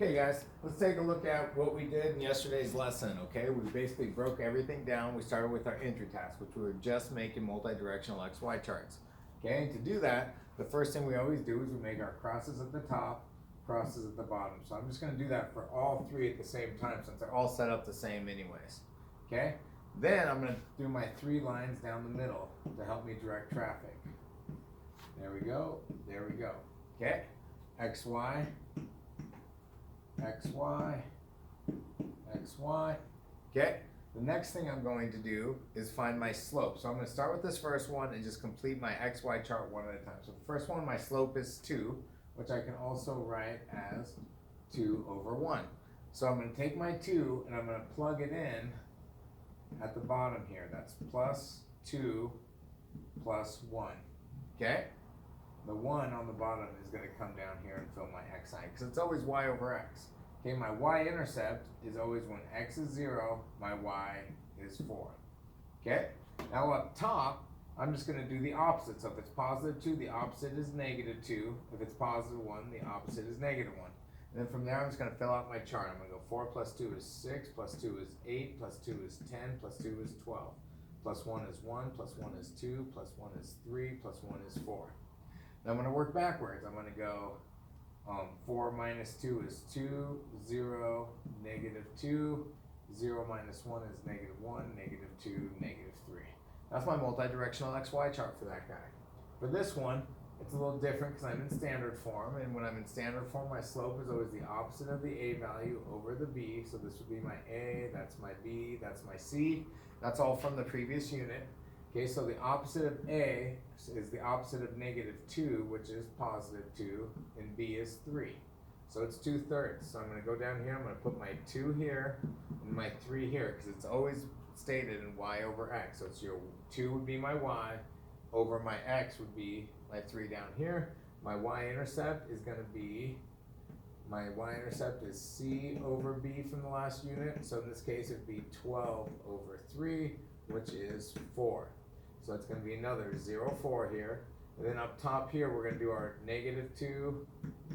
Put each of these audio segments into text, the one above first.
Okay guys, let's take a look at what we did in yesterday's lesson, okay? We basically broke everything down. We started with our entry task, which we were just making multi-directional XY charts. Okay, and to do that, the first thing we always do is we make our crosses at the top, crosses at the bottom. So I'm just gonna do that for all three at the same time since they're all set up the same anyways. Okay? Then I'm gonna do my 3 lines down the middle to help me direct traffic. There we go, there we go. Okay? XY, XY, XY. Okay, the next thing I'm going to do is find my slope. So I'm going to start with this first one and just complete my XY chart one at a time. So the first one, my slope is 2, which I can also write as 2 over 1. So I'm going to take my 2 and I'm going to plug it in at the bottom here. That's plus 2 plus 1. Okay? The 1 on the bottom is going to come down here and fill my x sign because it's always y over x. Okay, my y-intercept is always when x is 0, my y is 4. Okay, now up top, I'm just going to do the opposite. So if it's positive 2, the opposite is negative 2. If it's positive 1, the opposite is negative 1. And then from there, I'm just going to fill out my chart. I'm going to go 4 plus 2 is 6, plus 2 is 8, plus 2 is 10, plus 2 is 12. Plus 1 is 1, plus 1 is 2, plus 1 is 3, plus 1 is 4. Now I'm going to work backwards. I'm going to go 4 minus 2 is 2, 0, negative 2, 0 minus 1 is negative 1, negative 2, negative 3. That's my multi-directional XY chart for that guy. For this one, it's a little different because I'm in standard form, and when I'm in standard form, my slope is always the opposite of the A value over the B. So this would be my A, that's my B, that's my C. That's all from the previous unit. Okay, so the opposite of A is the opposite of negative 2, which is positive 2, and B is 3. So it's 2/3. So I'm going to go down here, I'm going to put my 2 here and my 3 here, because it's always stated in y over x. So it's your 2 would be my y, over my x would be my 3 down here. My y-intercept is going to be, my y-intercept is C over B from the last unit. So in this case, it would be 12 over 3, which is 4. So it's going to be another 0, 4 here. And then up top here, we're going to do our negative 2,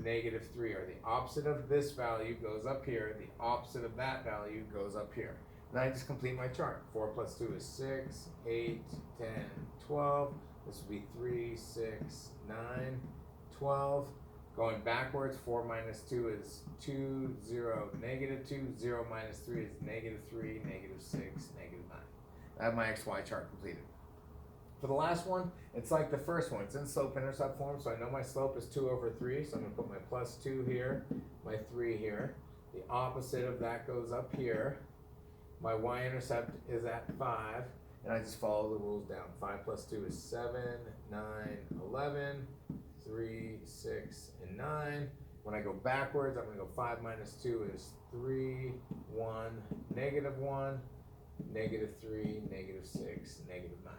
negative 3. Or the opposite of this value goes up here. The opposite of that value goes up here. And I just complete my chart. 4 plus 2 is 6, 8, 10, 12. This would be 3, 6, 9, 12. Going backwards, 4 minus 2 is 2, 0, negative 2. 0 minus 3 is negative 3, negative 6, negative 9. I have my XY chart completed. For the last one, it's like the first one. It's in slope-intercept form, so I know my slope is 2 over 3, so I'm going to put my plus 2 here, my 3 here. The opposite of that goes up here. My y-intercept is at 5, and I just follow the rules down. 5 plus 2 is 7, 9, 11, 3, 6, and 9. When I go backwards, I'm going to go 5 minus 2 is 3, 1, negative 1, negative 3, negative 6, negative 9.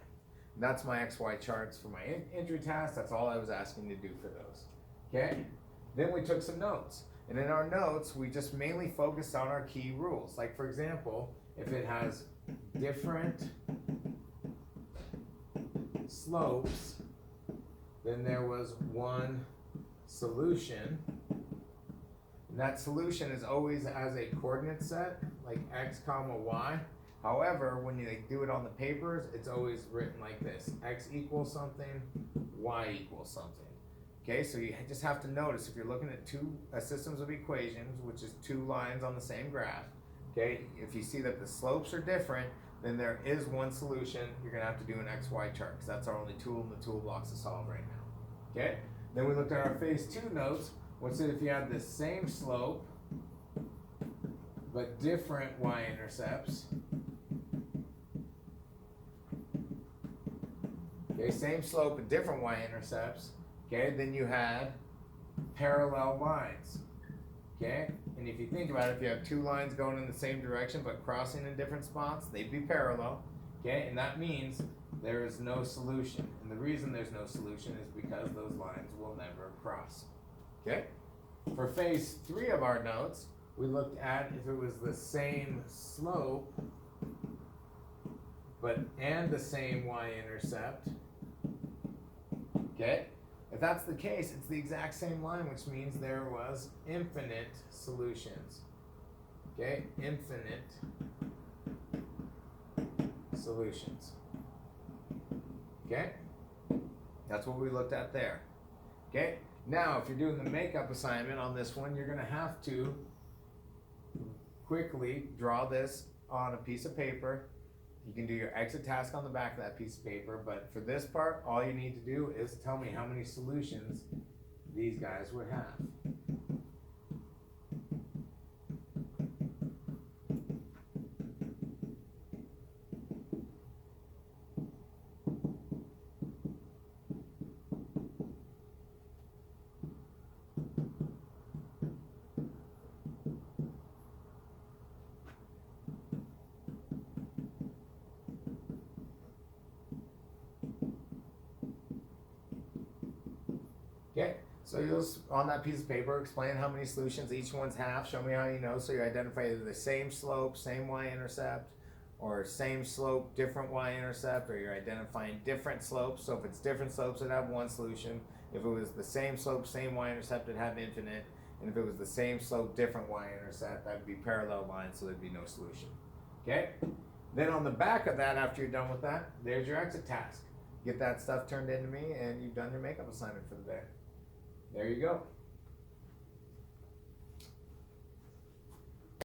That's my XY charts for my entry task. That's all I was asking to do for those. Okay? Then we took some notes. And in our notes, we just mainly focused on our key rules. Like, for example, if it has different slopes, then there was one solution. And that solution is always as a coordinate set, like x comma y. However, when you do it on the papers, it's always written like this. X equals something, y equals something. Okay, so you just have to notice if you're looking at two systems of equations, which is 2 lines on the same graph, okay, if you see that the slopes are different, then there is one solution. You're going to have to do an XY chart because that's our only tool in the toolbox to solve right now. Okay, then we looked at our phase 2 notes, which said if you had the same slope but different y-intercepts, okay, same slope but different y-intercepts, okay, then you had parallel lines, okay? And if you think about it, if you have 2 lines going in the same direction but crossing in different spots, they'd be parallel, okay? And that means there is no solution. And the reason there's no solution is because those lines will never cross, okay? For phase 3 of our notes, we looked at if it was the same slope and the same y-intercept, okay? If that's the case, it's the exact same line, which means there was infinite solutions. Okay, infinite solutions. Okay, that's what we looked at there. Okay, now if you're doing the makeup assignment on this one, you're going to have to quickly draw this on a piece of paper. You can do your exit task on the back of that piece of paper, but for this part, all you need to do is tell me how many solutions these guys would have. Okay, so you'll, on that piece of paper, explain how many solutions each one's have, show me how you know, so you identify either the same slope, same y-intercept, or same slope, different y-intercept, or you're identifying different slopes. So if it's different slopes, it'd have one solution. If it was the same slope, same y-intercept, it'd have infinite. And if it was the same slope, different y-intercept, that'd be parallel lines, so there'd be no solution. Okay? Then on the back of that, after you're done with that, there's your exit task. Get that stuff turned into me, and you've done your makeup assignment for the day. There you go.